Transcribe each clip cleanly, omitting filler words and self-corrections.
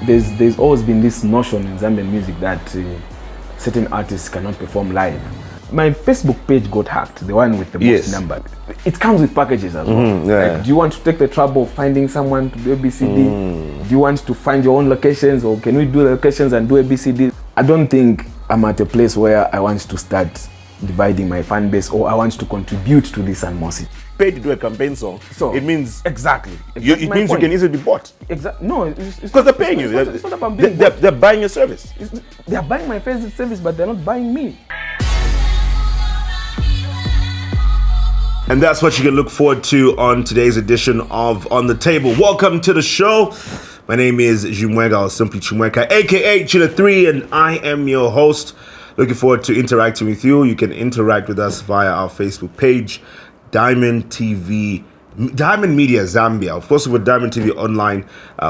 there's always been this notion in Zambian music that certain artists cannot perform live. My Facebook page got hacked, the one with the most number. It comes with packages as well. Like, do you want to take the trouble of finding someone to do ABCD? Do you want to find your own locations, or can we do the locations and do ABCD? I don't think I'm at a place where I want to start dividing my fan base, or I want to contribute to this animosity. Paid to do a campaign song, so it means exactly. It means you can easily be bought. No, because they're paying you. It's not about being they're buying your service. They're buying my service, but they're not buying me. And that's what you can look forward to on today's edition of On the Table. Welcome to the show. My name is Chimweka, or simply Chimweka, aka Chile 3, and I am your host. Looking forward to interacting with you. You can interact with us via our Facebook page, Diamond Media Zambia. Of course, with Diamond TV Online,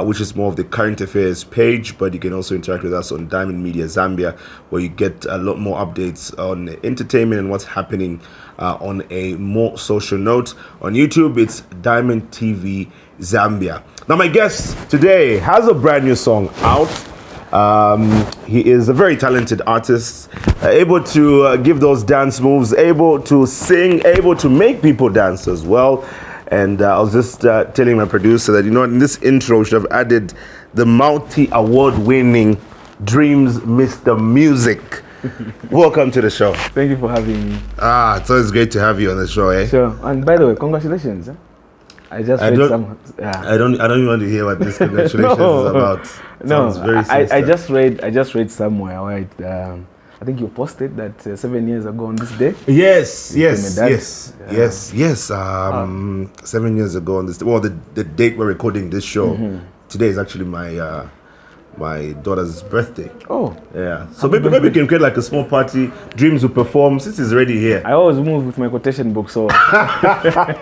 which is more of the current affairs page, but you can also interact with us on Diamond Media Zambia, where you get a lot more updates on entertainment and what's happening on a more social note. On YouTube, it's Diamond TV Zambia. Now, my guest today has a brand new song out. He is a very talented artist, able to give those dance moves, able to sing, able to make people dance as well. And I was just telling my producer that, in this intro, we should have added the multi-award-winning Drimz Mr. Music. Welcome to the show. Thank you for having me. It's always great to have you on the show, eh? Sure. And by the way, congratulations. I don't even want to hear what this congratulations is about. I just read somewhere where I think you posted that 7 years ago on this day. Yes. 7 years ago on this day. Well, the date we're recording this show, today is actually my daughter's birthday. Oh. Yeah. So maybe we can create like a small party. Drimz will perform since he's already here. I always move with my quotation book, so. I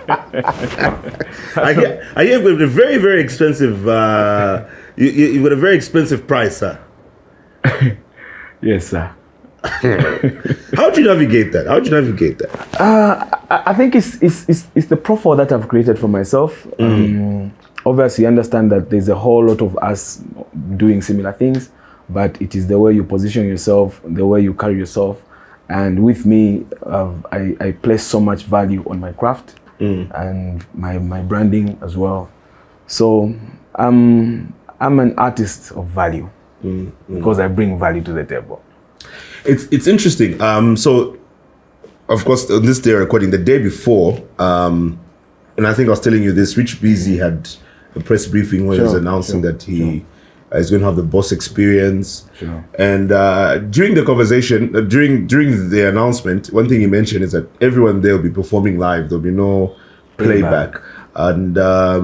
hear with a very, very expensive, you got a very expensive price, sir. Yes, sir. How do you navigate that? I think it's the profile that I've created for myself. Obviously, you understand that there's a whole lot of us doing similar things, but it is the way you position yourself, the way you carry yourself. And with me, I place so much value on my craft and my branding as well. So I'm an artist of value because I bring value to the table. It's interesting. So, of course, on this day recording, the day before, and I think I was telling you this, Rich Busy had a press briefing where he was announcing that he is going to have the boss experience. Sure. And during the conversation, during the announcement, one thing he mentioned is that everyone there will be performing live. There'll be no playback. And I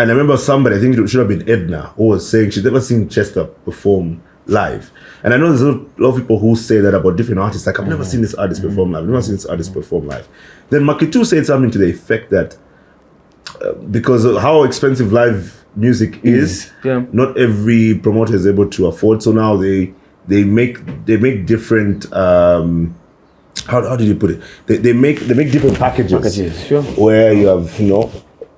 remember somebody, I think it should have been Edna, who was saying she's never seen Chester perform live. And I know there's a lot of people who say that about different artists. Like, I've never seen this artist perform live. I've never seen this artist perform live. Then Makitu said something to the effect that because of how expensive live music is, not every promoter is able to afford. So now they make different. How did you put it? They make different packages. Where you have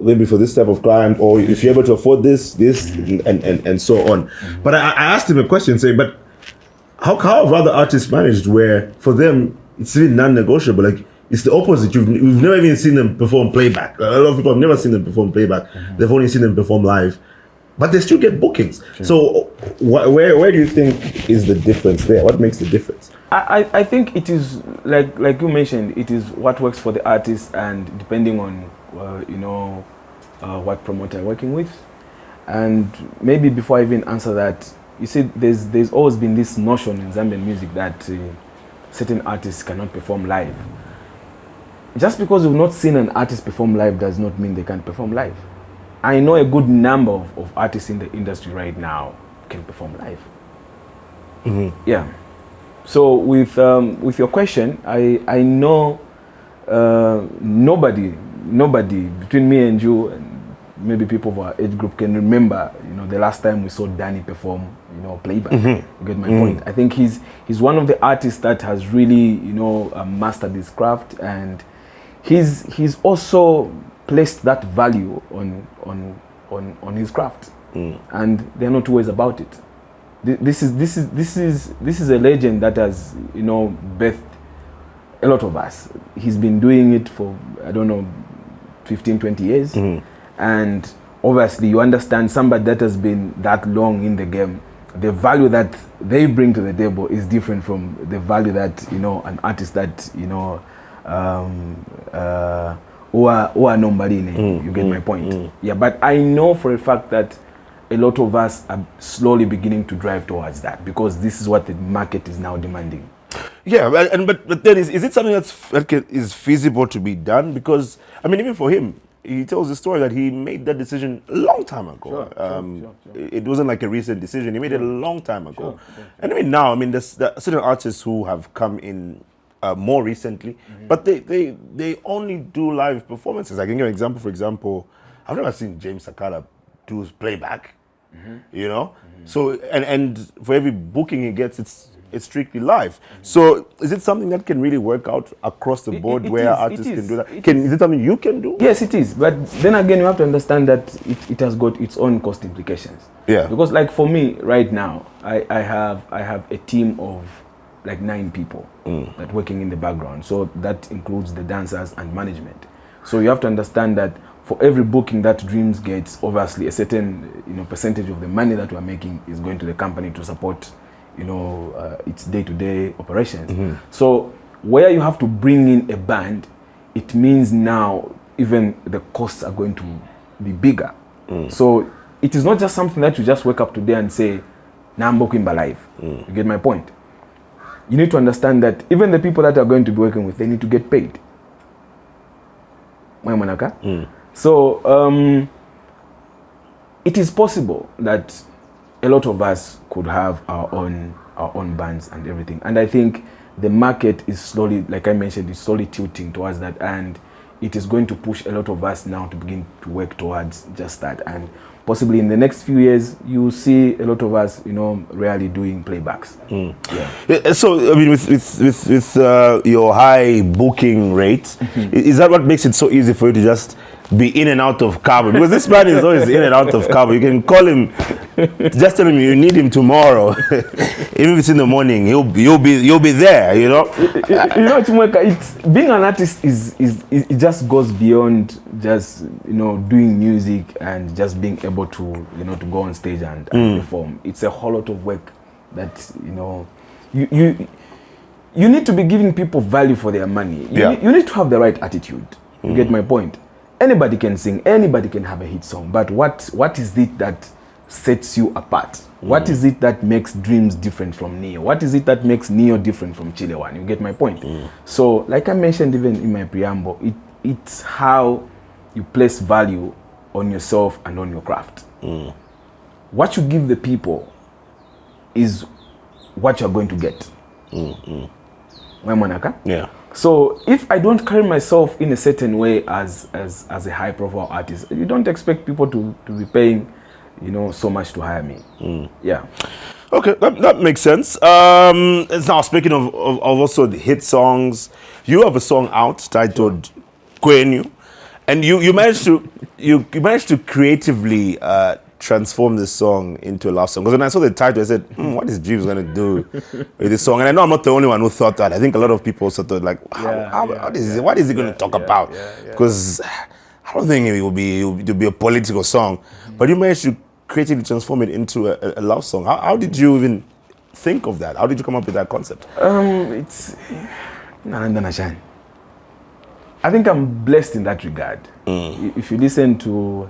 maybe for this type of client, or if you're able to afford this, and so on. But I asked him a question saying, but how have other artists managed where for them it's really non-negotiable? Like, it's the opposite. We've never even seen them perform playback. A lot of people have never seen them perform playback. They've only seen them perform live, but they still get bookings. Sure. So where do you think is the difference there? What makes the difference? I think it is like you mentioned, it is what works for the artist, and depending on what promoter you're working with. And maybe before I even answer that, you see, there's always been this notion in Zambian music that certain artists cannot perform live. Just because you've not seen an artist perform live does not mean they can't perform live. I know a good number of artists in the industry right now can perform live. Yeah. So with your question, I know nobody between me and you, and maybe people of our age group, can remember the last time we saw Danny perform playback. You get my point? I think he's one of the artists that has really mastered his craft, and he's also placed that value on his craft. and there are no two ways about it. This is a legend that has, you know, birthed a lot of us. He's been doing it for, I don't know, 15, 20 years. And obviously you understand somebody that has been that long in the game, the value that they bring to the table is different from the value that, you know, an artist that, you know, who are nobody. You get my point? Yeah, but I know for a fact that a lot of us are slowly beginning to drive towards that, because this is what the market is now demanding. Yeah, but then is it something that is feasible to be done? Because, I mean, even for him, he tells the story that he made that decision a long time ago. Sure. It wasn't like a recent decision. He made it a long time ago. And I mean, now, I mean, there's certain artists who have come in more recently, but they only do live performances. I can give an example. For example, I've never seen James Sakala do playback. You know, so and for every booking he gets, it's strictly live. So is it something that can really work out across the board, where artists can do that? Is it something you can do? Yes, it is. But then again, you have to understand that it has got its own cost implications. Yeah. Because like for me right now, I have a team of like 9 people that working in the background. So that includes the dancers and management. So you have to understand that for every booking that Drimz gets, obviously a certain, you know, percentage of the money that we're making is going to the company to support, you know, its day-to-day operations. So where you have to bring in a band, it means now even the costs are going to be bigger. So it is not just something that you just wake up today and say, "Now I'm booking by live." You get my point? You need to understand that even the people that are going to be working with, they need to get paid. So it is possible that a lot of us could have our own bands and everything. And I think the market is slowly, like I mentioned, is slowly tilting towards that, and it is going to push a lot of us now to begin to work towards just that. And possibly in the next few years, you see a lot of us, you know, rarely doing playbacks. Yeah, so I mean, with your high booking rate, is that what makes it so easy for you to just be in and out of Cabo? Because this man is always in and out of Cabo. You can call him, just tell him you need him tomorrow. Even if it's in the morning, you'll be there. You know. You know, Chimweka, it's being an artist it just goes beyond just, you know, doing music and just being able to, you know, to go on stage and perform. It's a whole lot of work that, you know, you need to be giving people value for their money. You need to have the right attitude. You get my point? Anybody can sing, anybody can have a hit song, but what is it that sets you apart? What is it that makes Drimz different from Neo? What is it that makes Neo different from Chile1? You get my point? So, like I mentioned even in my preamble, it's how you place value on yourself and on your craft. What you give the people is what you're going to get. Yeah. So if I don't carry myself in a certain way as a high profile artist, you don't expect people to be paying, you know, so much to hire me. Yeah. Okay, that makes sense. It's now speaking of also the hit songs, you have a song out titled Kwenyu, and you managed to creatively transform this song into a love song. Because when I saw the title, I said, what is Drimz going to do with this song? And I know I'm not the only one who thought that. I think a lot of people also thought, like, what is he going to talk about? Because I don't think it will be a political song. But you managed to creatively transform it into a love song. How did you even think of that? How did you come up with that concept? It's I think I'm blessed in that regard. If you listen to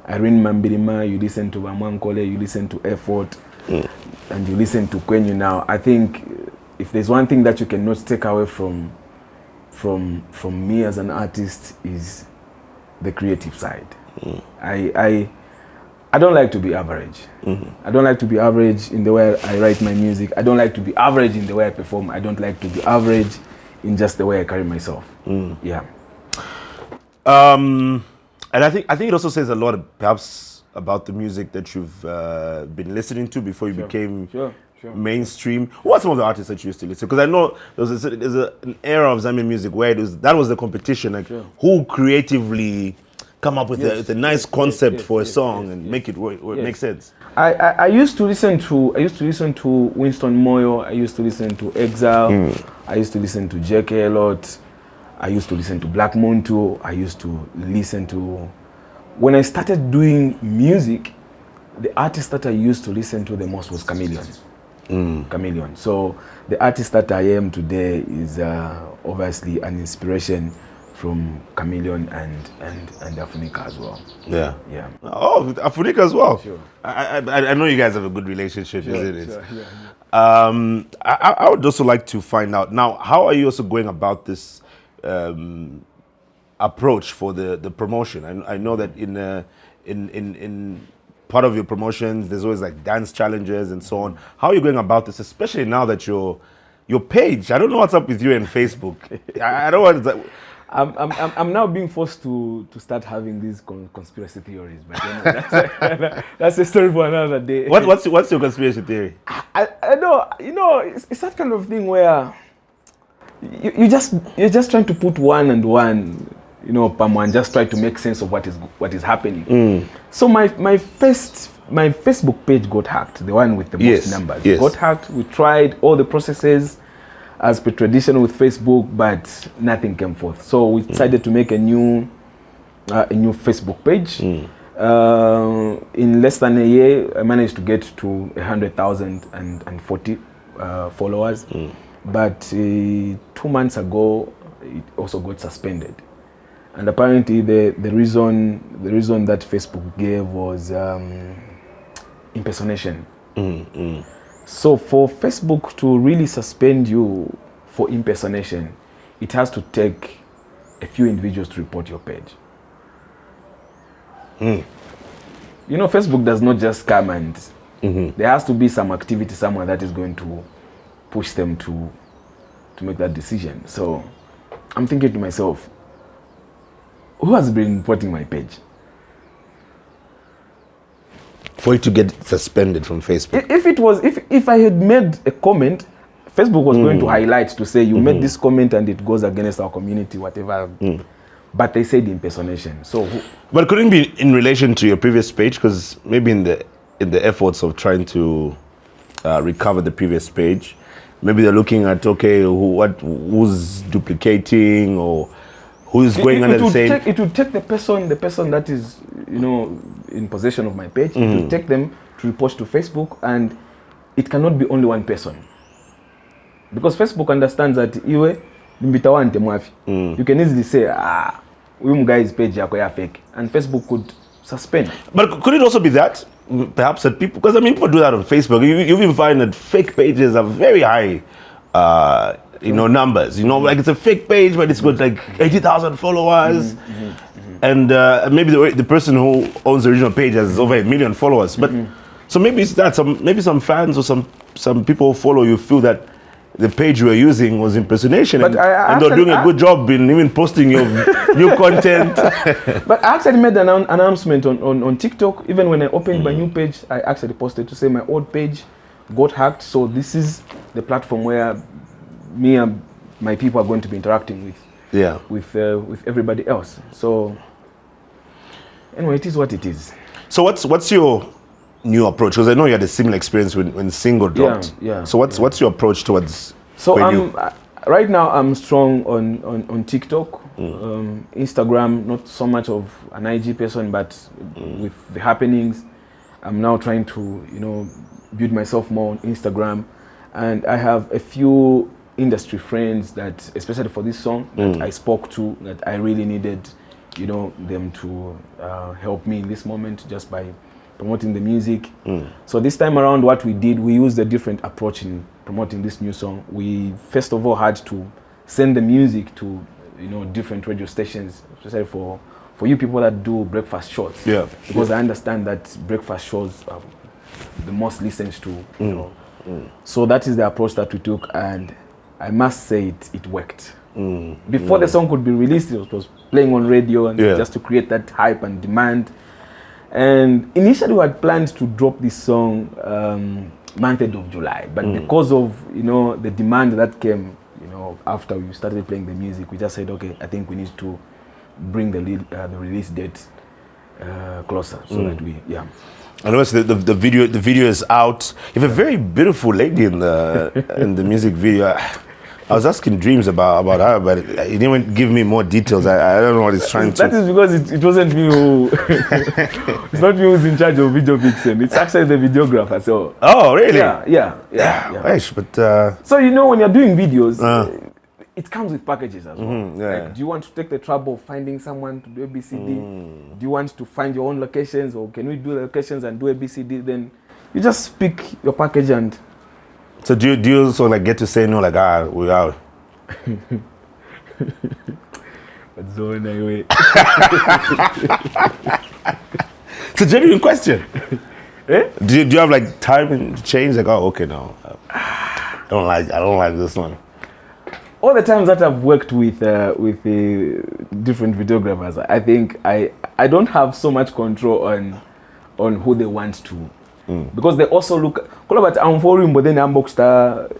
Irene Mambirima, you listen to Wamwankole, you listen to Effort, and you listen to Kwenyu now, I think if there's one thing that you cannot take away from me as an artist is the creative side. I don't like to be average. I don't like to be average in the way I write my music. I don't like to be average in the way I perform. I don't like to be average in just the way I carry myself. Yeah. And I think it also says a lot, perhaps, about the music that you've been listening to before you became mainstream. Who are some of the artists that you used to listen to? Because I know there's an era of Zambian music where that was the competition. Like, who creatively come up with a nice concept for a song and make it work, make sense. I used to listen to Winston Moyo. I used to listen to Exile. I used to listen to JK a lot. I used to listen to Black Moon too. I used to listen to. When I started doing music, the artist that I used to listen to the most was Chameleon. Chameleon. So the artist that I am today is obviously an inspiration from Chameleon and Afunika as well. Yeah. Yeah. Oh, Afunika as well. Sure. I know you guys have a good relationship, isn't it? Sure, yeah. I would also like to find out now, how are you also going about this approach for the promotion? I know that in part of your promotions, there's always like dance challenges and so on. How are you going about this, especially now that your page? I don't know what's up with you and Facebook. I don't want to. I'm now being forced to start having these conspiracy theories, but anyway, that's a story for another day. What's your conspiracy theory? I know, it's that kind of thing where you're just trying to put one and one, Pam, and just try to make sense of what is happening. So my Facebook page got hacked, the one with the most numbers. Yes. Got hacked. We tried all the processes as per tradition with Facebook, but nothing came forth. So we decided to make a new Facebook page. In less than a year, I managed to get to 100,040 followers. But 2 months ago, it also got suspended. And apparently, the reason that Facebook gave was impersonation. So for Facebook to really suspend you for impersonation, it has to take a few individuals to report your page. Facebook does not just come and there has to be some activity somewhere that is going to push them to make that decision. So I'm thinking to myself, who has been reporting my page? For it to get suspended from Facebook. If I had made a comment, Facebook was going to highlight to say you made this comment and it goes against our community, whatever. But they said impersonation. So, but couldn't it be in relation to your previous page? Because maybe in the efforts of trying to recover the previous page, maybe they're looking at who's duplicating or who's going under the same. It would take the person that is in possession of my page. It will take them to report to Facebook, and it cannot be only one person, because Facebook understands that you can easily say guy's page is fake, and Facebook could suspend. But could it also be that perhaps that people, because people do that on Facebook, you even find that fake pages are very high numbers, like it's a fake page, but it's got like 80,000 followers. And maybe the person who owns the original page has over 1 million followers. But so maybe it's that maybe some fans or some people who follow you feel that the page you were using was impersonation, and they're doing a good job in even posting your new content. But I actually made an announcement on TikTok. Even when I opened my new page, I actually posted to say my old page got hacked. So this is the platform where me and my people are going to be interacting with everybody else. So anyway, it is what it is. So what's your new approach? Because I know you had a similar experience when Single dropped. Yeah. So what's your approach towards? So right now I'm strong on TikTok, Instagram. Not so much of an IG person, but with the happenings, I'm now trying to build myself more on Instagram, and I have a few industry friends that, especially for this song, that I spoke to, that I really needed, them to help me in this moment just by promoting the music. So this time around, what we did, we used a different approach in promoting this new song. We first of all had to send the music to different radio stations, especially for you people that do breakfast shows. Yeah. Because I understand that breakfast shows are the most listened to. So that is the approach that we took, and I must say it worked. Before the song could be released, it was playing on radio, and just to create that hype and demand. And initially we had planned to drop this song month of July, but because of the demand that came after we started playing the music, we just said, okay, I think we need to bring the release date closer, so that we I noticed the video is out. You have a very beautiful lady in the music video. I was asking Drimz about her, but he didn't give me more details. I don't know what he's trying to. That is because it wasn't me who. It's not me who's in charge of video vixen. It's actually the videographer. So. Oh really? Yeah. But so when you're doing videos, it comes with packages as well. Like, do you want to take the trouble of finding someone to do ABCD? Do you want to find your own locations, or can we do the locations and do ABCD? Then you just pick your package and. So do you also like get to say no, like we are? But so anyway. It's a genuine question. Eh? Do you have like time and change? Like, oh, okay, no, I don't like this one. All the times that I've worked with different videographers, I think I don't have so much control on who they want to. Because they also look but but then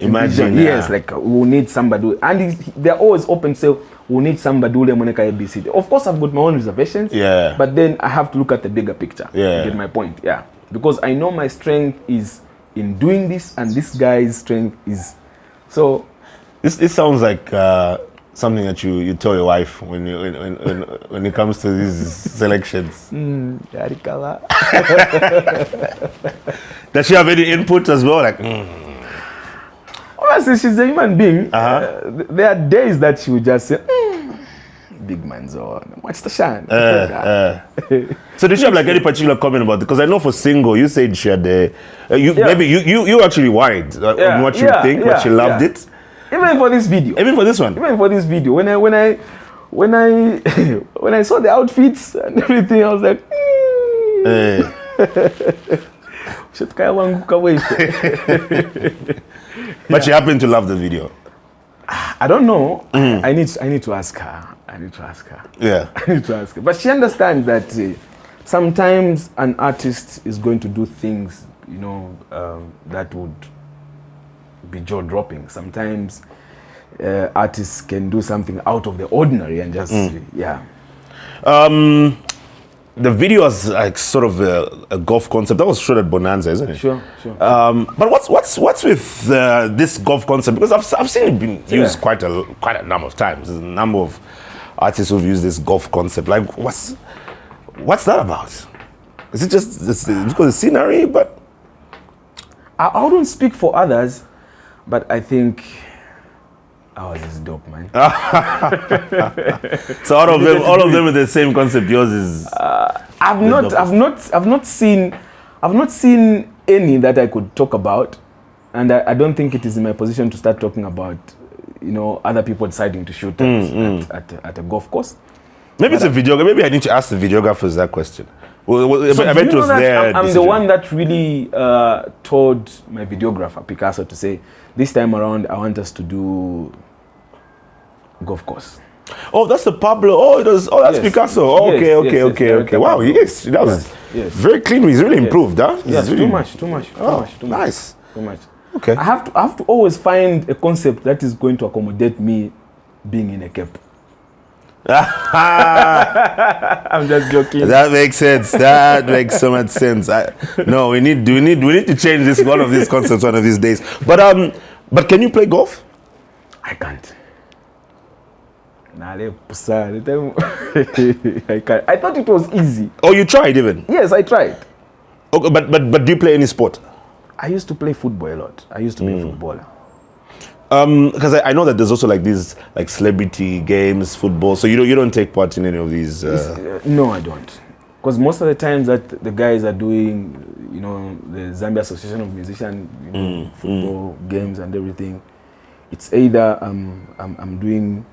imagine yes, like we'll need somebody, and they're always open, so we'll need somebody who ABCD. Of course I've got my own reservations, but then I have to look at the bigger picture. You get my point? Because I know my strength is in doing this, and this guy's strength is so. This sounds like something that you tell your wife when it comes to these selections. Does she have any input as well? Like, Honestly, she's a human being. There are days that she would just say, "Big man's on. What's the shan?" So did she have like any particular comment about it? Because I know for single, you said she had maybe you actually worried on what you think, but she loved it. Even for this video. Even for this one. Even for this video. When I saw the outfits and everything, I was like, But she happened to love the video. I don't know. I need to ask her. Yeah. I need to ask her. But she understands that sometimes an artist is going to do things, that would be jaw-dropping. Sometimes artists can do something out of the ordinary and just the video is like sort of a golf concept that was shot at Bonanza, isn't it? Sure. But what's with this golf concept? Because I've seen it being used quite a number of times. There's a number of artists who've used this golf concept. Like, what's that about? Is it just because of scenery? But I wouldn't speak for others. But I think ours is dope, man. So all of them with the same concept. Yours is. I've not seen any that I could talk about, and I don't think it is in my position to start talking about, other people deciding to shoot at a golf course. Maybe it's a videographer. Maybe I need to ask the videographers that question. I bet it was their I'm decision. the one that really told my videographer Picasso to say, this time around I want us to do golf course. Oh, that's the Pablo. Oh, that's Yes. Picasso. Oh, Yes, okay. Wow, yes, that was very clean. He's really improved, huh? Yes, really... too much. Nice. Too much. Okay. I have to always find a concept that is going to accommodate me being in a cape. I'm just joking. That makes sense. That makes so much sense. We need to change this one of these concepts one of these days. But can you play golf? I can't. I can't. I thought it was easy. Oh, you tried even? Yes, I tried. Okay, but do you play any sport? I used to play football a lot. I used to be a footballer. Because I know that there's also like these like celebrity games, football. So you don't take part in any of these. No, I don't. Because most of the times that the guys are doing, the Zambia Association of Musicians, football games and everything, it's either I'm doing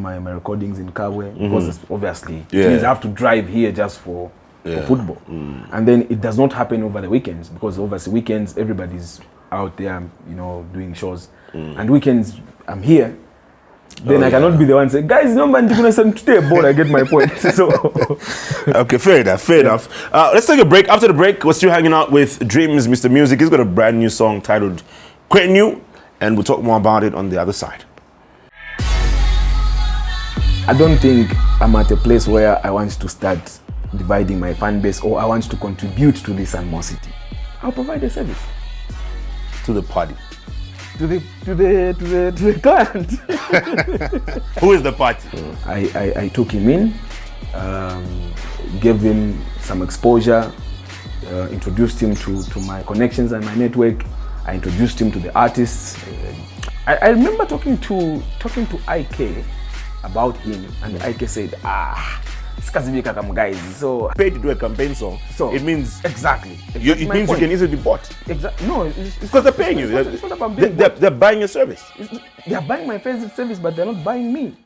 my recordings in Kabwe, because obviously it means I have to drive here just for football, and then it does not happen over the weekends, because obviously weekends everybody's out there, doing shows. And weekends, I'm here. Then I cannot be the one saying, guys, no man, you're gonna send today a ball. I get my point. So okay, fair enough. Let's take a break. After the break, we're still hanging out with Drimz, Mr. Music. He's got a brand new song titled Kwenyu, and we'll talk more about it on the other side. I don't think I'm at a place where I want to start dividing my fan base or I want to contribute to this animosity. I'll provide a service To the party. to the client. Who is the party? I took him in, gave him some exposure, introduced him to my connections and my network. I introduced him to the artists. I remember talking to IK about him, and IK said, Skazibika kam guys. So Paid to do a campaign song. So it means exactly. it means you can easily be bought. Exactly. No, Because they're paying you. It's not about being They're buying your service. They're buying my service, but they're not buying me.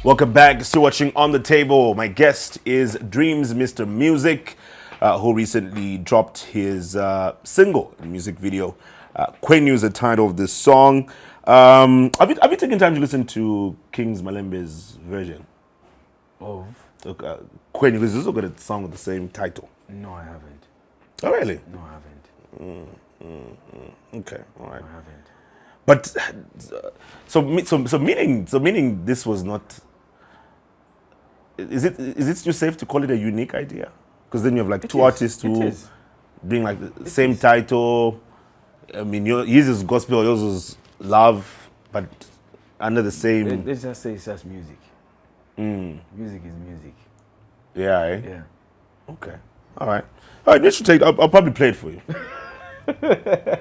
Welcome back. Still watching On the Table. My guest is Drimz Mr. Music, who recently dropped his single music video. Kwenyu is the title of this song. Have you taken time to listen to King's Malembe's version Of? Kwenyu? Because he's also got a song with the same title. No, I haven't. Oh, really? No, I haven't. Okay, all right. I haven't. But so meaning this was not. Is it still safe to call it a unique idea? Because then you have like two artists who bring like the same title. I mean, his is gospel, yours is love, but under the same. Let's just say it's just music. Music is music. Yeah. Eh? Yeah. Okay. All right. You should take. I'll probably play it for you.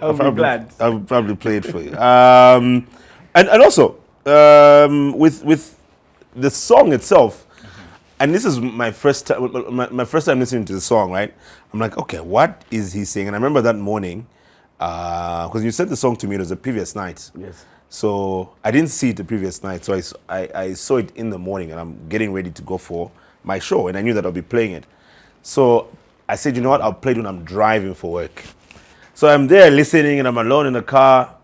I'll be glad. I'll probably play it for you. And also with the song itself, and this is my first time. My first time listening to the song, right? I'm like, okay, what is he saying? And I remember that morning, because you sent the song to me. It was the previous night. Yes. So I didn't see it the previous night. So I saw it in the morning, and I'm getting ready to go for my show, and I knew that I'll be playing it. So I said, you know what? I'll play it when I'm driving for work. So I'm there listening, and I'm alone in the car,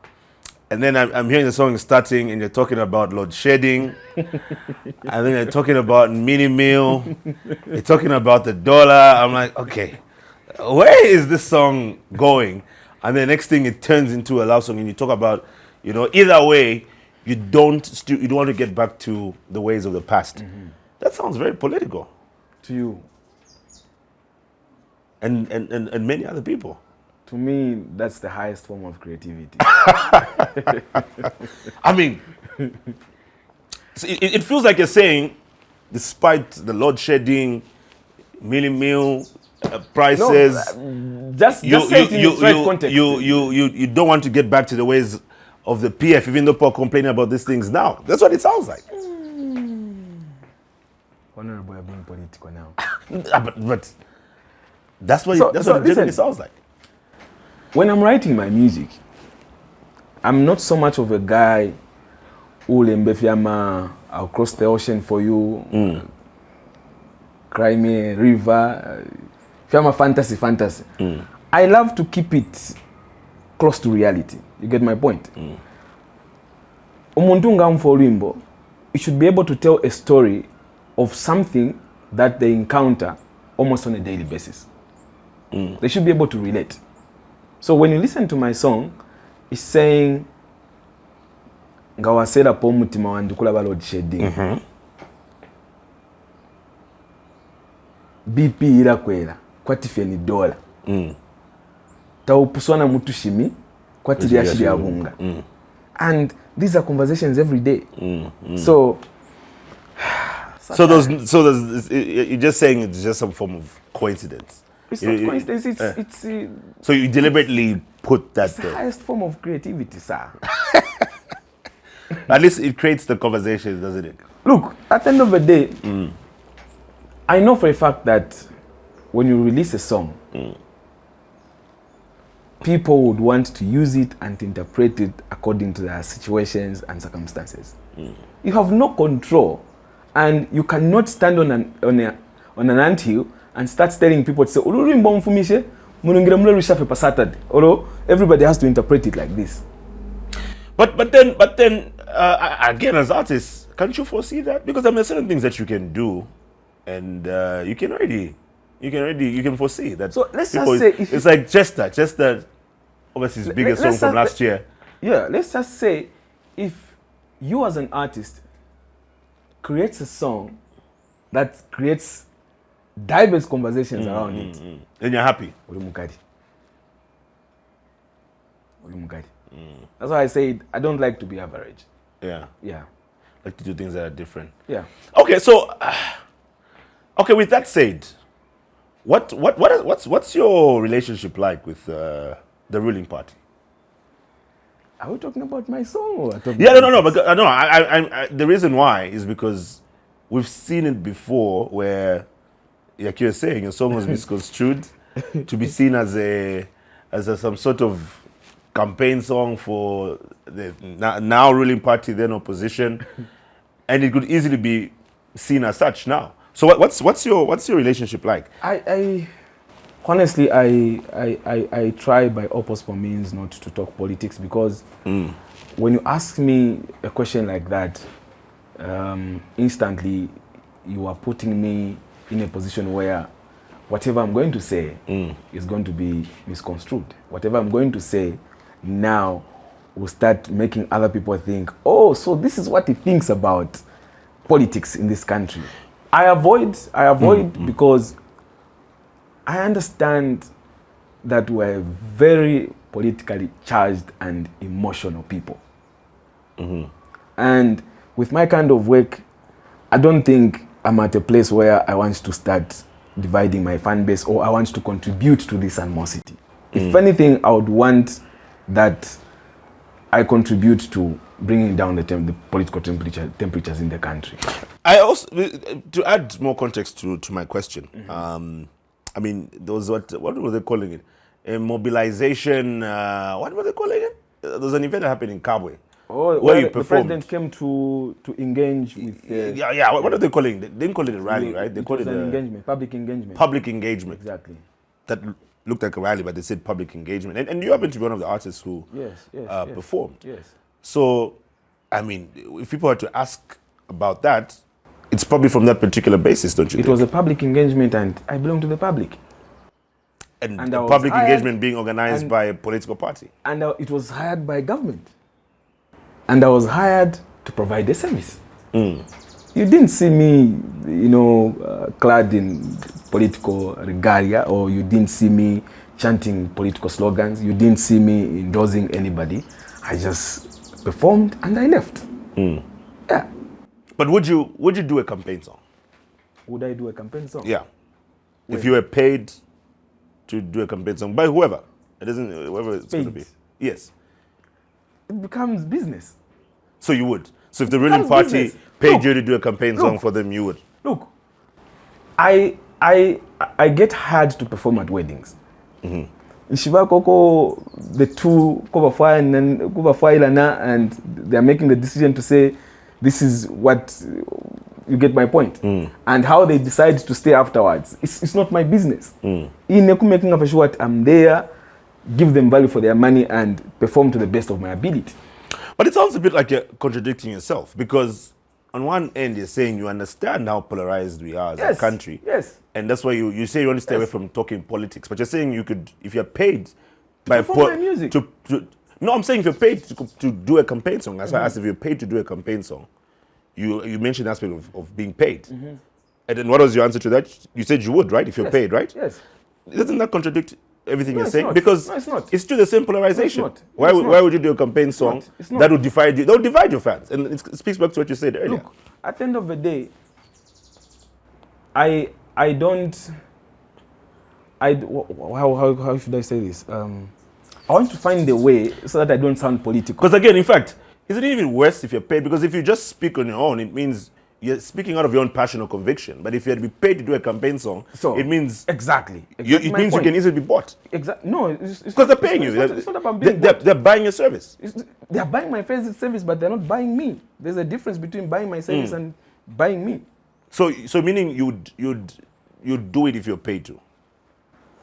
and then I'm hearing the song starting, and you're talking about load shedding, and then you're talking about mini meal, you're talking about the dollar. I'm like, okay, where is this song going? And the next thing, it turns into a love song, and you talk about, either way, you don't want to get back to the ways of the past. That sounds very political. To you. And many other people. To me, that's the highest form of creativity. I mean, it feels like you're saying, despite the load shedding, meal prices, Just say it in its right context. you don't want to get back to the ways of the PF, even though people are complaining about these things now. That's what it sounds like. Honorable, you're being political now. but that's what it generally sounds like. When I'm writing my music, I'm not so much of a guy who I'll cross the ocean for you, cry me a river, fiamma fantasy. I love to keep it close to reality. You get my point? Umuntu ngamfo Limbo, you should be able to tell a story of something that they encounter almost on a daily basis. They should be able to relate. So when you listen to my song, it's saying ngawasera po mutima wandu kulaba load shedding. BP irakwera kwatifeni dola. Taupuswana mutushimi kwatiri ashiri abunga. And these are conversations every day. So you're just saying it's just some form of coincidence. It's not coincidence. It's so you deliberately put that it's the highest form of creativity, sir. At least it creates the conversations, doesn't it? Look, at the end of the day, I know for a fact that when you release a song, people would want to use it and interpret it according to their situations and circumstances. You have no control, and you cannot stand on an anthill and start telling people to say, although everybody has to interpret it like this. But then again, as artists, can't you foresee that? Because there are certain things that you can do, and you can already You can foresee that. So let's just say it's like Chester, obviously his biggest song from last year. Yeah, let's just say if you as an artist creates a song that creates diverse conversations around it, then you're happy. That's why I say I don't like to be average. Yeah. Yeah. Like to do things that are different. Yeah. Okay, so with that said, what's your relationship like with the ruling party? Are we talking about my song or no, but I the reason why is because we've seen it before where, like you're saying, your song was misconstrued to be seen as some sort of campaign song for the now ruling party, then opposition, and it could easily be seen as such now. So what's your relationship like? I honestly I try by all possible means not to talk politics, because when you ask me a question like that, instantly you are putting me in a position where whatever I'm going to say is going to be misconstrued. Whatever I'm going to say now will start making other people think, oh, so this is what he thinks about politics in this country. I avoid because I understand that we're very politically charged and emotional people. And with my kind of work, I don't think I'm at a place where I want to start dividing my fan base, or I want to contribute to this animosity. If anything, I would want that I contribute to bringing down the political temperatures in the country. I also, to add more context to my question, I mean, there was what were they calling it? A mobilization, what were they calling it? There was an event that happened in Kabwe. Oh, where the president came to engage with... what are they calling it? They didn't call it a rally, right? They called it an engagement, public engagement. Public engagement. Exactly. That looked like a rally, but they said public engagement. And you happen to be one of the artists who performed. Yes. So, I mean, if people were to ask about that, it's probably from that particular basis, don't you think? It was a public engagement, and I belong to the public. And the public engagement being organized by a political party. And it was hired by government. And I was hired to provide a service. You didn't see me, clad in political regalia, or you didn't see me chanting political slogans. You didn't see me endorsing anybody. I just performed and I left. Yeah. But would you do a campaign song? Would I do a campaign song? Yeah. When? If you were paid to do a campaign song by whoever, whoever it's going to be. Yes. It becomes business. So you would. So if the ruling party paid you to do a campaign song for them, you would. Look, I get hired to perform at weddings. In Shivakoko, the two and they're making the decision to say, this is what, you get my point. And how they decide to stay afterwards, it's not my business. Making of sure I'm there, give them value for their money, and perform to the best of my ability. But it sounds a bit like you're contradicting yourself, because on one end you're saying you understand how polarized we are as a country. Yes. And that's why you say you want to stay away from talking politics. But you're saying you could, if you're paid by my music. No, I'm saying if you're paid to do a campaign song, that's why I asked if you're paid to do a campaign song. You mentioned the aspect of being paid. And then what was your answer to that? You said you would, right? If you're paid, right? Yes. Doesn't that contradict everything you're saying? Not. Because it's not. It's still the same polarization. No, it's not. Why would you do a campaign song that would divide you? That would divide your fans. And it speaks back to what you said earlier. Look, at the end of the day, how should I say this? I want to find a way so that I don't sound political. Because again, in fact, isn't it even worse if you're paid? Because if you just speak on your own, it means you're speaking out of your own passion or conviction. But if you had to be paid to do a campaign song, it means... Exactly. It means you can easily be bought. No, because they're paying you. It's not about being bought. They're buying your service. They're buying my service, but they're not buying me. There's a difference between buying my service and buying me. So meaning you'd do it if you're paid to.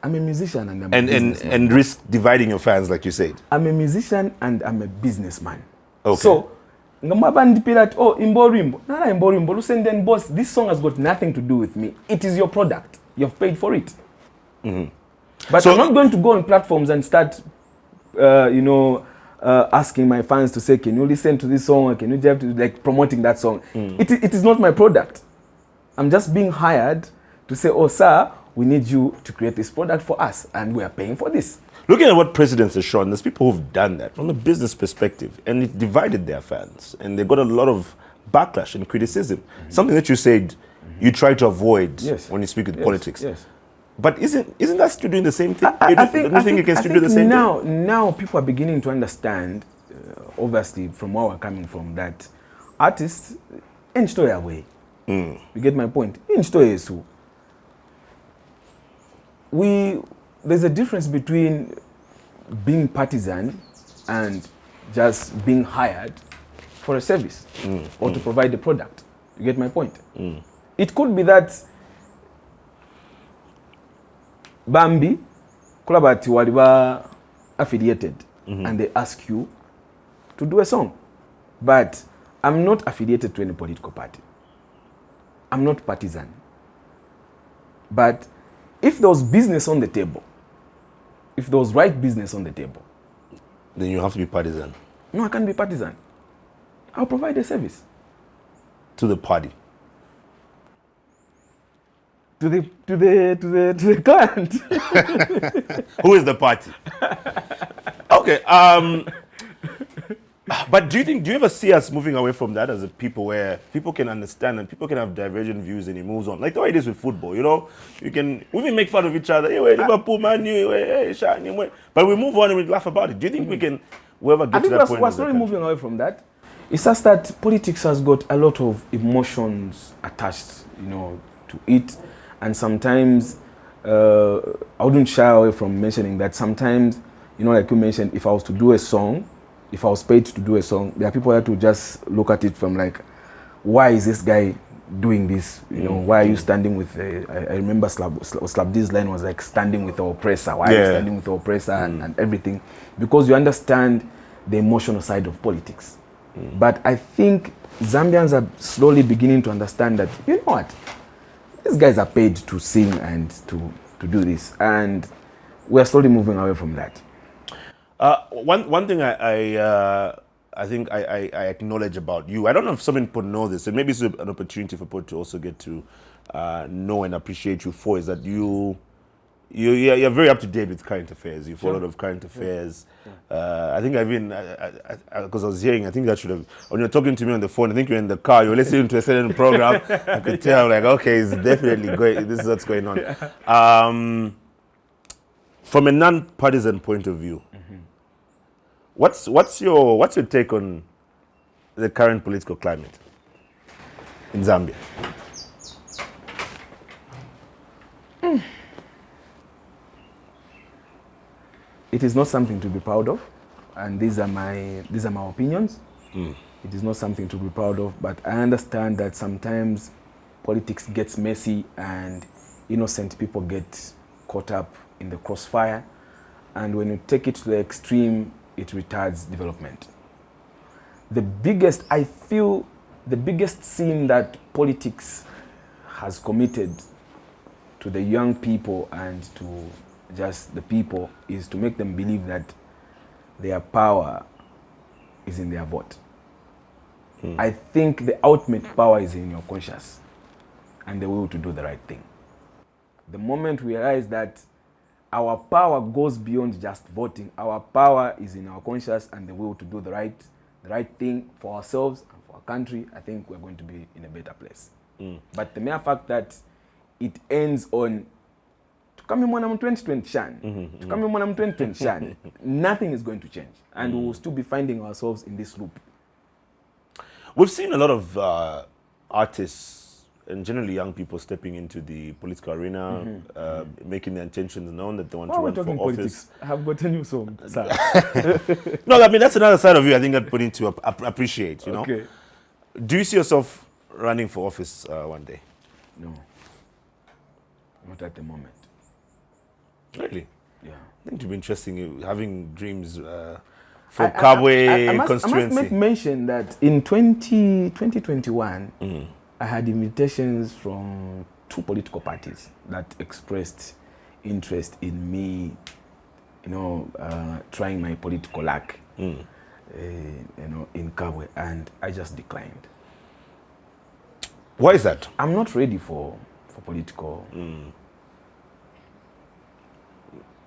I'm a musician and I'm a businessman. And risk dividing your fans, like you said. I'm a musician and I'm a businessman. Okay. So, imborimbo. Nana imborimbo. Boss, this song has got nothing to do with me. It is your product. You've paid for it. But I'm not going to go on platforms and start, asking my fans to say, can you listen to this song? Or can you have to like promoting that song? It is not my product. I'm just being hired to say, oh, sir, we need you to create this product for us, and we are paying for this. Looking at what presidents have shown, there's people who've done that from a business perspective, and it divided their fans, and they got a lot of backlash and criticism. Something that you said you try to avoid when you speak with politics. Yes. But isn't that still doing the same thing? I think you can still do the same thing? Now people are beginning to understand, obviously, from where we're coming from, that artists ain't story away. You get my point? Ain't story so. There's a difference between being partisan and just being hired for a service or to provide a product. You get my point? It could be that Bambi, Kulabati were affiliated and they ask you to do a song. But I'm not affiliated to any political party. I'm not partisan. But if there was business on the table, if there was right business on the table, then you have to be partisan. No, I can't be partisan. I'll provide a service. To the party. To the client. Who is the party? Okay. But do you ever see us moving away from that as a people, where people can understand and people can have divergent views and it moves on? Like the way it is with football, you know? We can make fun of each other. Hey, Liverpool, Man U, hey, Shani, but we move on and we laugh about it. Do you think we can ever get to that point? We're slowly moving away from that. It's just that politics has got a lot of emotions attached, to it. And sometimes, I wouldn't shy away from mentioning that sometimes, like you mentioned, if I was to do a song, if I was paid to do a song, there are people that would just look at it from like, why is this guy doing this? Why are you standing with, I remember Slap D's line was like, standing with the oppressor. Why are you standing with the oppressor and everything? Because you understand the emotional side of politics. But I think Zambians are slowly beginning to understand that, you know what? These guys are paid to sing and to do this. And we're slowly moving away from that. One thing I think I acknowledge about you, I don't know if some people know this, and maybe it's an opportunity for people to also get to know and appreciate you for, is that you're very up to date with current affairs. You follow a lot of current affairs. I think because I was hearing, I think that should have, when you're talking to me on the phone, I think you're in the car, you're listening to a certain program, I could tell, like, okay, it's definitely great. This is what's going on. From a non-partisan point of view, what's your take on the current political climate in Zambia? It is not something to be proud of, and these are my opinions. It is not something to be proud of, but I understand that sometimes politics gets messy and innocent people get caught up in the crossfire, and when you take it to the extreme, it retards development. I feel the biggest sin that politics has committed to the young people and to just the people is to make them believe that their power is in their vote. I think the ultimate power is in your conscience and the will to do the right thing. The moment we realize that our power goes beyond just voting, our power is in our conscience and the will to do the right thing for ourselves and for our country, I think we're going to be in a better place. But the mere fact that it ends on Tukame mwana mu 2020 shan. Tukame mwana mu 2020 shan. Nothing is going to change. And we will still be finding ourselves in this loop. We've seen a lot of artists and generally young people stepping into the political arena, making their intentions known that they want to run for office. Politics? I have got a new song. No, I mean, that's another side of you I think that people need to appreciate, you know? Okay. Do you see yourself running for office one day? No. Not at the moment. Really? Yeah. I think it would be interesting having Drimz for Kabwe constituency. I must make mention that in 2021, I had invitations from 2 political parties that expressed interest in me, trying my political luck, in Kabwe, and I just declined. Why is that? I'm not ready for political.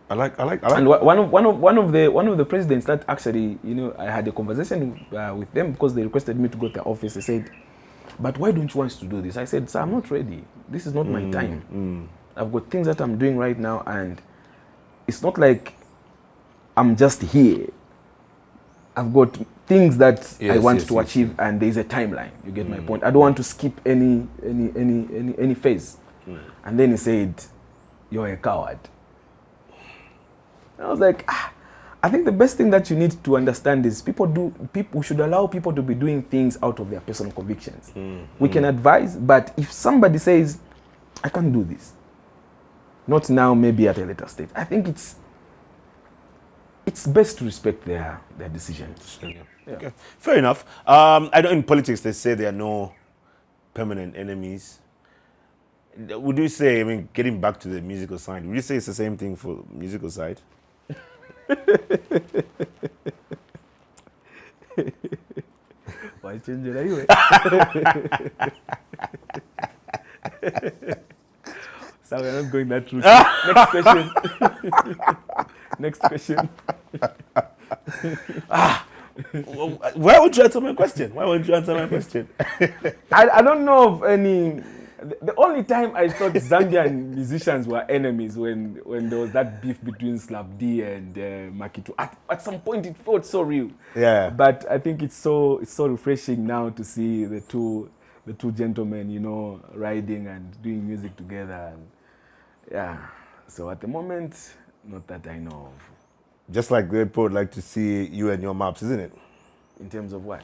I like. And one of the presidents that actually, I had a conversation with them because they requested me to go to their office. They said, "But why don't you want to do this?" I said, "Sir, I'm not ready. This is not my time. I've got things that I'm doing right now, and it's not like I'm just here. I've got things that I want to achieve, and there's a timeline. You get my point. I don't want to skip any phase." And then he said, "You're a coward." I was like, I think the best thing that you need to understand is people should allow people to be doing things out of their personal convictions. We can advise, but if somebody says, I can't do this, not now, maybe at a later stage, I think it's best to respect their decisions. Yeah. Okay. Fair enough. I know in politics they say there are no permanent enemies. Would you say, getting back to the musical side, would you say it's the same thing for musical side? Why change it anyway? So we're not going that route. Next question. Why won't you answer my question? I don't know of any. The only time I thought Zambian musicians were enemies when there was that beef between Slap D and Makitu. At some point it felt so real. Yeah. But I think it's so refreshing now to see the two gentlemen, riding and doing music together. And yeah. So at the moment, not that I know of. Just like the people would like to see you and your maps, isn't it? In terms of what?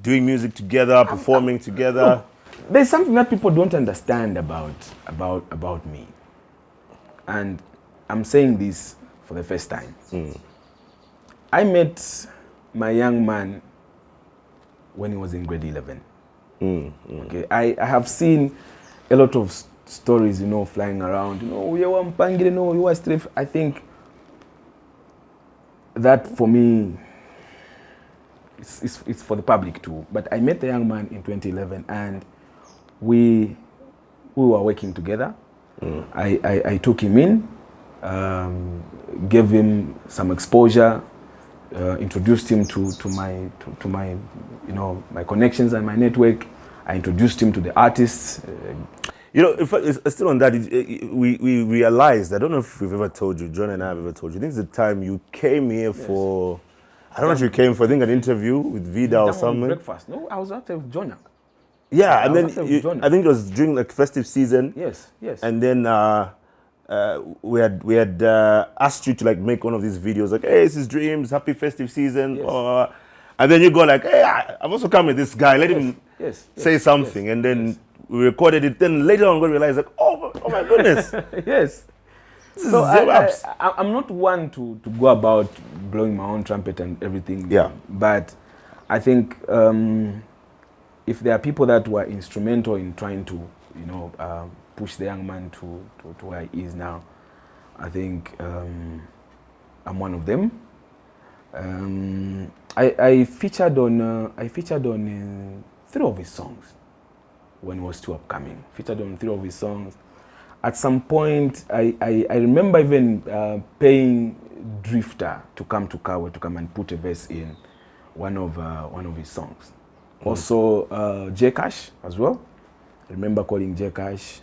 Doing music together, performing together. Look, there's something that people don't understand about me. And I'm saying this for the first time. I met my young man when he was in grade 11. Okay, I have seen a lot of stories, flying around. We were Mpangile, we were Strife. I think that for me, it's for the public too. But I met the young man in 2011, and we were working together. I took him in, gave him some exposure, introduced him to my my connections and my network. I introduced him to the artists. If it's still on that, we realized, I don't know if we've ever told you, John and I have ever told you, I think it's the time you came here for, I don't know if you came for, I think, an interview with Vida or something. Breakfast. No, I was out with Jonah. Yeah, and then I think it was during like festive season. Yes. And then we had asked you to like make one of these videos, like, hey, this is Drimz, happy festive season. Yes. And then you go like, hey, I've also come with this guy, let him say something. And then we recorded it. Then later on we realized like, oh my goodness. Yes. So I'm not one to go about blowing my own trumpet and everything. Yeah. But I think if there are people that were instrumental in trying to, push the young man to where he is now, I think I'm one of them. I featured on 3 of his songs when he was still upcoming. Featured on 3 of his songs. At some point, I remember even paying Drifter to come to Kawe to come and put a verse in one of his songs. Also, J Cash as well. I remember calling J Cash.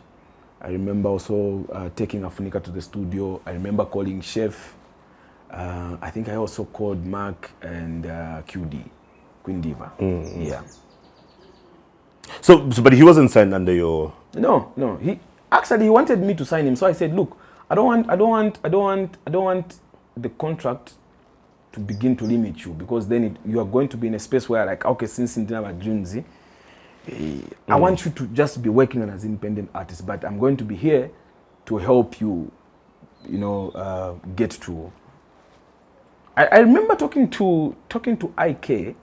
I remember also taking Afunika to the studio. I remember calling Chef. I think I also called Mark and QD, Queen Diva. Yeah. So, but he wasn't signed under your. No. He wanted me to sign him. So I said, look, I don't want the contract to begin to limit you, because then you are going to be in a space where, like, okay, since you didn't have a Drimz, I want you to just be working on as an independent artist, but I'm going to be here to help you, get to. I remember talking to IK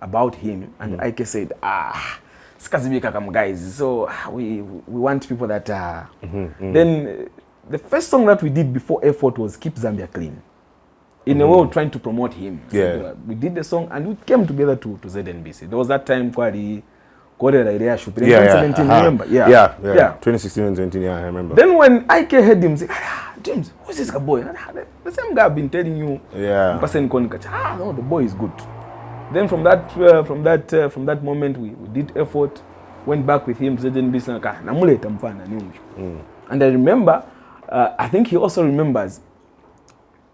about him, and IK said, Skazibika come guys. So we want people that are. Then the first song that we did before Effort was Keep Zambia Clean. In a way, we're trying to promote him. So we did the song and we came together to ZNBC. There was that time Kwari got the idea shoot. 2017, remember? Yeah. 2016 and 2017, yeah, I remember. Then when I heard him say, James, who's this boy? The same guy I've been telling you. Yeah. No, the boy is good. Then from that moment we did Effort, went back with him to ZNBC. And I remember, I think he also remembers.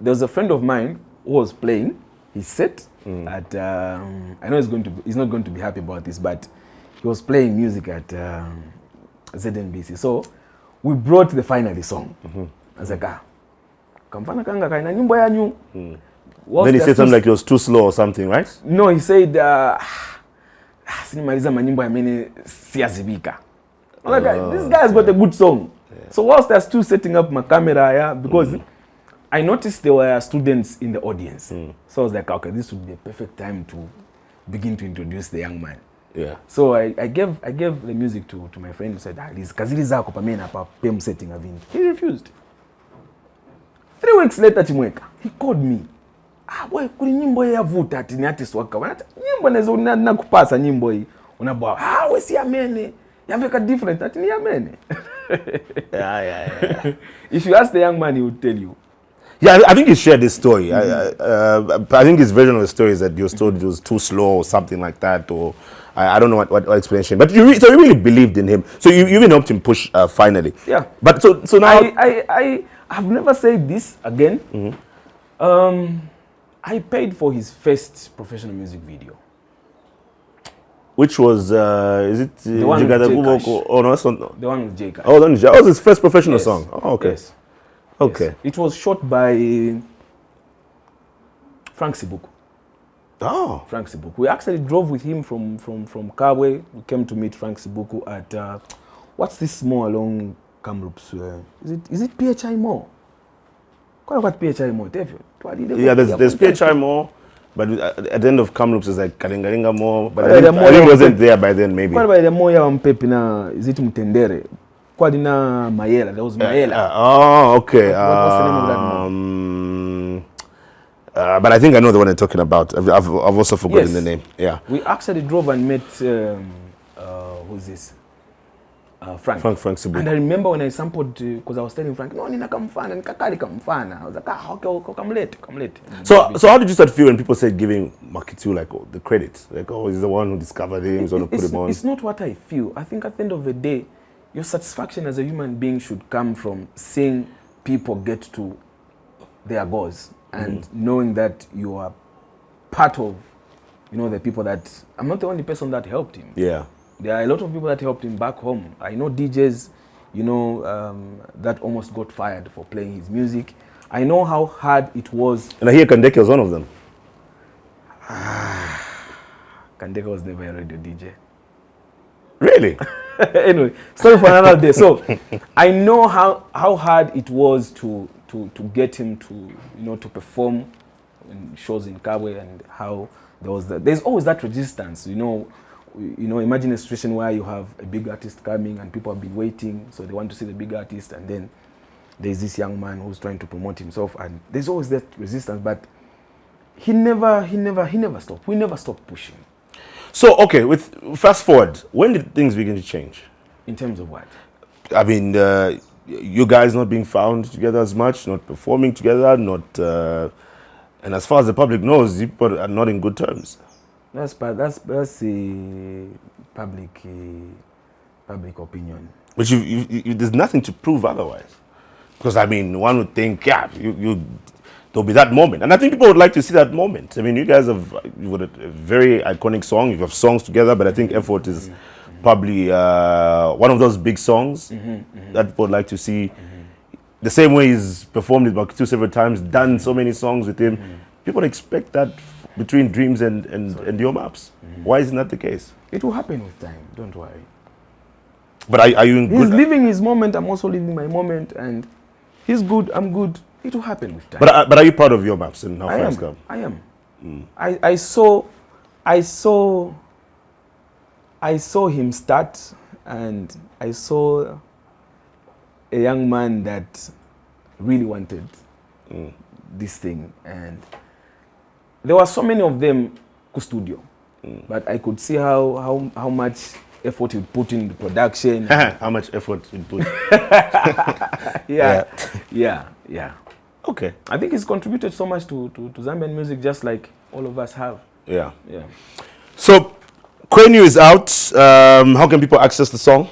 There was a friend of mine who was playing his set at. I know he's not going to be happy about this, but he was playing music at ZNBC. So we brought the finally song as a guy. Kamfana kanga kaina nyimbo yanyu. Then he said something like it was too slow or something, right? No, he said sinimaliza manyimbo yamene siyazibika. This guy has got a good song. Yeah. So whilst I was still setting up my camera, because I noticed there were students in the audience. So I was like, okay, this would be a perfect time to begin to introduce the young man. Yeah. So I gave the music to my friend who said, kazili zako pamena pa PM setting avini. He refused. 3 weeks later, Chimweka, he called me. Boy, kuli nyimbo ya vuta ati ni artist waka. Nyimbo nezo na kupasa nyimbo hii. Unabwa, we si amene. Yaveka different ati ni amene. Yeah. If you ask the young man, he would tell you. Yeah, I think he shared this story. I think his version of the story is that you was told it was too slow or something like that, or I don't know what explanation. But so you really believed in him. So you even helped him push finally. Yeah. But so now I have never said this again. I paid for his first professional music video. Which was is it the one with J. Oh no, that's not the one with J. Oh, that was his first professional song. Oh, okay. Yes. Okay. Yes. It was shot by Frank Sibuku. Oh. Frank Sibuku. We actually drove with him from Kabwe. We came to meet Frank Sibuku at what's this mall along Kamloops? Is it PHI Mall? What PHI Mall? Yeah, there's PHI Mall, but at the end of Kamloops is like Kalingalinga Mall. But I think it wasn't there by then, maybe. What about the mall ya Mpepi na is it Mtendere? Kwadina Mayela. There was Mayela. Oh, okay. What's the name of that mall? But I think I know the one you're talking about. I've also forgotten the name. Yeah. We actually drove and met who's this? Frank Sibuku. And I remember when I sampled, because I was telling Frank, no, nina kamfana, nikakali kamfana. I was like, okay, come late. So how did you start feeling when people said giving Makitu like the credit? Like, he's the one who discovered him, he's going to put him on. It's not what I feel. I think at the end of the day, your satisfaction as a human being should come from seeing people get to their goals and knowing that you are part of, the people that, I'm not the only person that helped him. Yeah. There are a lot of people that helped him back home. I know DJs, that almost got fired for playing his music. I know how hard it was. And I hear Kandeke was one of them. Kandeke was never a radio DJ. Really? Anyway, sorry for another day. So I know how hard it was to get him to perform in shows in Kabwe, and how there's always that resistance. Imagine a situation where you have a big artist coming and people have been waiting, so they want to see the big artist, and then there's this young man who's trying to promote himself, and there's always that resistance. But he never stopped. We never stopped pushing. So, okay, with fast forward, when did things begin to change? In terms of what? I mean, you guys not being found together as much, not performing together, and as far as the public knows, you are not in good terms. That's the public opinion. But there's nothing to prove otherwise. Because, I mean, one would think, there'll be that moment. And I think people would like to see that moment. I mean, you guys have a very iconic song. You have songs together, but I think Effort is probably one of those big songs that people would like to see. The same way he's performed with Makitu several times, done so many songs with him. People expect that between Drimz and your maps. Why isn't that the case? It will happen with time, don't worry. But are you in good... He's living his moment, I'm also living my moment, and he's good, I'm good. It will happen with time. But are you proud of your maps and how far it's come? I am. I saw I saw him start, and I saw a young man that really wanted this thing, and there were so many of them ku studio, but I could see how much effort he put in the production. How much effort he put? Yeah. Okay. I think he's contributed so much to Zambian music, just like all of us have. Yeah. Yeah. So, Quenu is out. How can people access the song?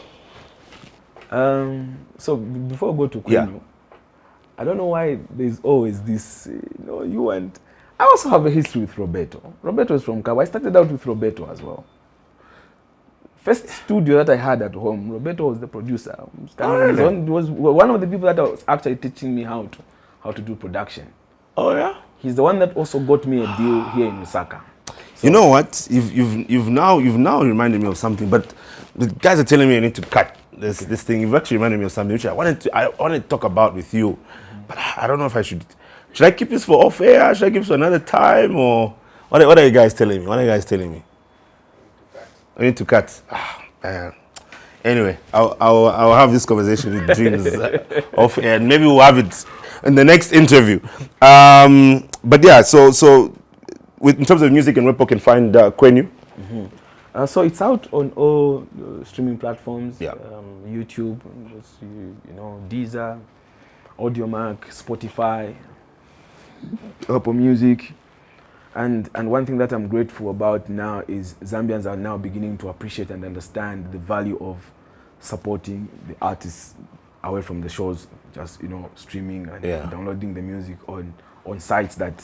So before I go to Quenu, I don't know why there's always this, I also have a history with Roberto. Roberto is from Cabo. I started out with Roberto as well. First studio that I had at home, Roberto was the producer. He was one of the people that was actually teaching me how to do production. Oh yeah? He's the one that also got me a deal here in Lusaka. So, you know what? You've now reminded me of something, but the guys are telling me I need to cut this thing. You've actually reminded me of something which I wanted to talk about with you, but I don't know if I should. Should I keep this for off air? Should I keep this for another time? Or what are you guys telling me? I need to cut. Man. Anyway, I'll have this conversation with Drimz off air, and maybe we'll have it in the next interview. But yeah, so in terms of music and where people can find Quenu. So it's out on all streaming platforms. Yeah. YouTube, Deezer, Audiomack, Spotify, Apple Music. And one thing that I'm grateful about now is Zambians are now beginning to appreciate and understand the value of supporting the artists away from the shows, just streaming and downloading the music on sites that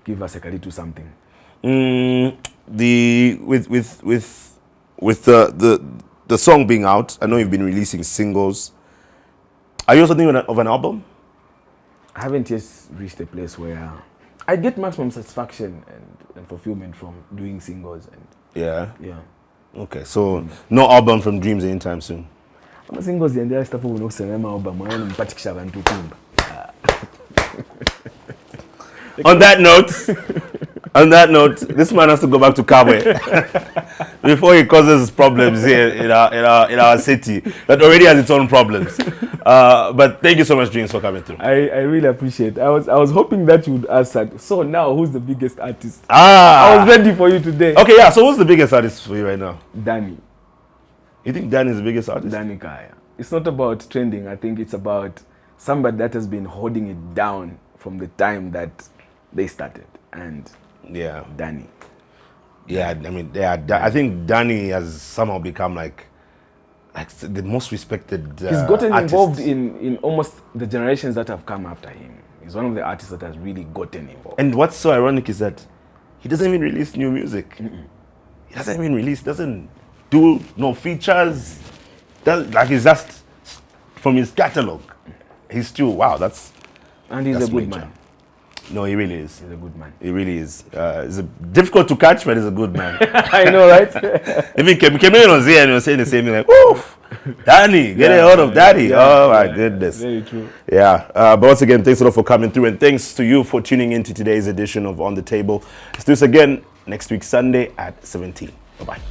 give us a little something. With the song being out, I know you've been releasing singles. Are you also thinking of an album? I haven't yet reached a place where I get maximum satisfaction and fulfillment from doing singles. And yeah. Okay, so no album from Drimz anytime soon. Singles and there stuff we know cinema album. I am particular and to timba. On that note, this man has to go back to Kabwe before he causes problems here in our city that already has its own problems. But thank you so much, Drimz, for coming through. I really appreciate it. I was hoping that you would ask that. So now, who's the biggest artist? I was ready for you today. Okay, yeah. So who's the biggest artist for you right now? Danny. You think Danny is the biggest artist? Danny Kaya. It's not about trending. I think it's about somebody that has been holding it down from the time that they started. And yeah, Danny. Yeah, I mean, I think Danny has somehow become like the most respected he's gotten artist. Involved in almost the generations that have come after him. He's one of the artists that has really gotten involved. And what's so ironic is that he doesn't even release new music. He doesn't do no features. It's just from his catalog. He's still, wow, and he's a good major. Man. No, he really is. He's a good man. He really is. He's difficult to catch, but he's a good man. I know, right? Even Kemini was here and he was saying the same thing, like, "Oof, Danny, get a hold of Daddy." Oh my goodness. Very true. Yeah. But once again, thanks a lot for coming through, and thanks to you for tuning into today's edition of On the Table. Let's do this again next week, Sunday at 17. Bye-bye.